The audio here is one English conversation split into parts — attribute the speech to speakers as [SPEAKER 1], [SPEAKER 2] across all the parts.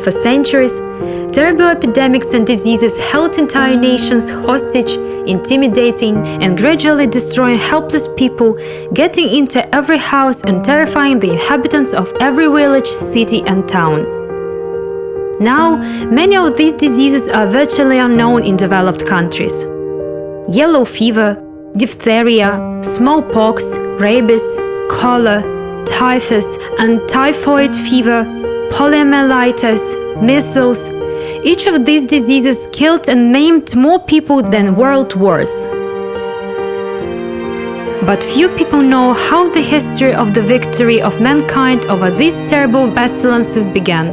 [SPEAKER 1] For centuries, terrible epidemics and diseases held entire nations hostage, intimidating and gradually destroying helpless people, getting into every house and terrifying the inhabitants of every village, city and town. Now, many of these diseases are virtually unknown in developed countries. Yellow fever, diphtheria, smallpox, rabies, cholera, typhus and typhoid fever, poliomyelitis, measles. Each of these diseases killed and maimed more people than world wars. But few people know how the history of the victory of mankind over these terrible pestilences began.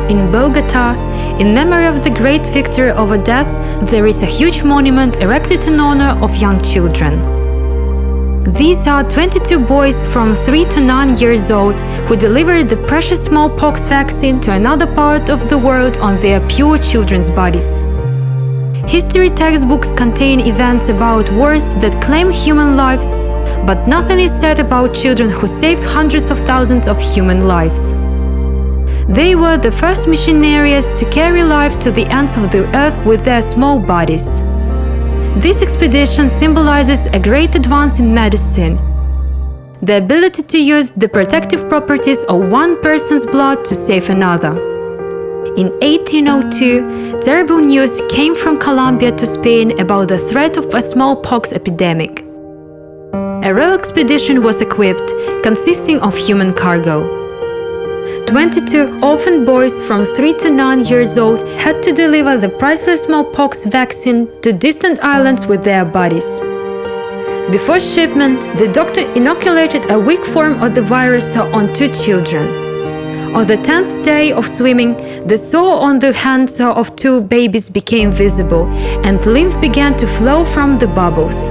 [SPEAKER 1] In Bogota, in memory of the great victory over death, there is a huge monument erected in honor of young children. These are 22 boys from 3 to 9 years old who delivered the precious smallpox vaccine to another part of the world on their pure children's bodies. History textbooks contain events about wars that claim human lives, but nothing is said about children who saved hundreds of thousands of human lives. They were the first missionaries to carry life to the ends of the earth with their small bodies. This expedition symbolizes a great advance in medicine, the ability to use the protective properties of one person's blood to save another. In 1802, terrible news came from Colombia to Spain about the threat of a smallpox epidemic. A royal expedition was equipped, consisting of human cargo. 22 orphan boys from 3 to 9 years old had to deliver the priceless smallpox vaccine to distant islands with their bodies. Before shipment, the doctor inoculated a weak form of the virus on 2 children. On the 10th day of swimming, the sore on the hands of 2 babies became visible, and lymph began to flow from the bubbles.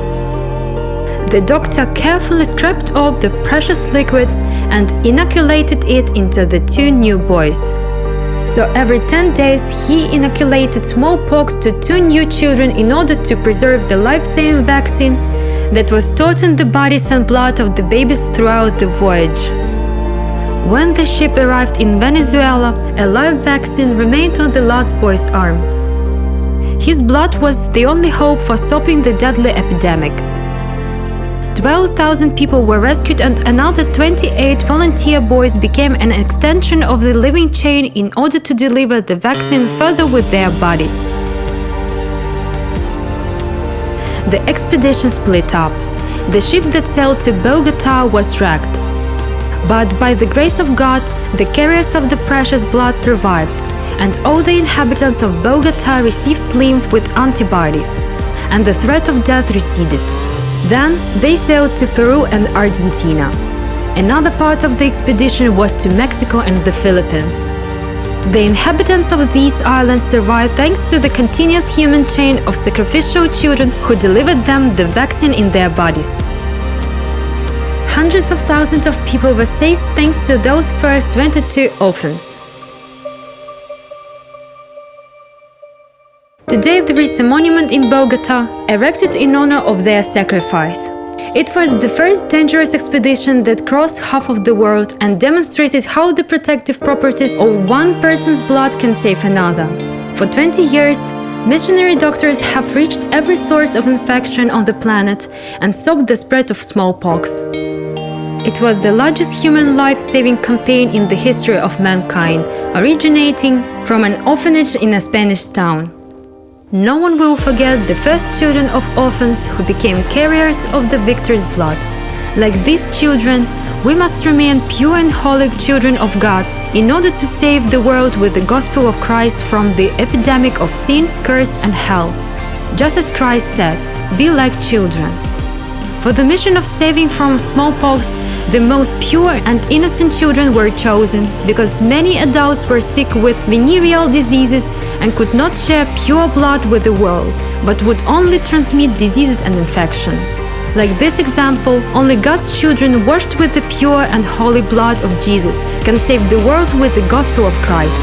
[SPEAKER 1] The doctor carefully scraped off the precious liquid and inoculated it into the 2 new boys. So every 10 days he inoculated smallpox to 2 new children in order to preserve the life-saving vaccine that was stored in the bodies and blood of the babies throughout the voyage. When the ship arrived in Venezuela, a live vaccine remained on the last boy's arm. His blood was the only hope for stopping the deadly epidemic. 12,000 people were rescued and another 28 volunteer boys became an extension of the living chain in order to deliver the vaccine further with their bodies. The expedition split up. The ship that sailed to Bogota was wrecked. But by the grace of God, the carriers of the precious blood survived, and all the inhabitants of Bogota received lymph with antibodies, and the threat of death receded. Then they sailed to Peru and Argentina. Another part of the expedition was to Mexico and the Philippines. The inhabitants of these islands survived thanks to the continuous human chain of sacrificial children who delivered them the vaccine in their bodies. Hundreds of thousands of people were saved thanks to those first 22 orphans. Today there is a monument in Bogota erected in honor of their sacrifice. It was the first dangerous expedition that crossed half of the world and demonstrated how the protective properties of one person's blood can save another. For 20 years, missionary doctors have reached every source of infection on the planet and stopped the spread of smallpox. It was the largest human life-saving campaign in the history of mankind, originating from an orphanage in a Spanish town. No one will forget the first children of orphans who became carriers of the victor's blood. Like these children, we must remain pure and holy children of God in order to save the world with the gospel of Christ from the epidemic of sin, curse and hell. Just as Christ said, "Be like children." For the mission of saving from smallpox, the most pure and innocent children were chosen because many adults were sick with venereal diseases and could not share pure blood with the world, but would only transmit diseases and infection. Like this example, only God's children washed with the pure and holy blood of Jesus can save the world with the gospel of Christ.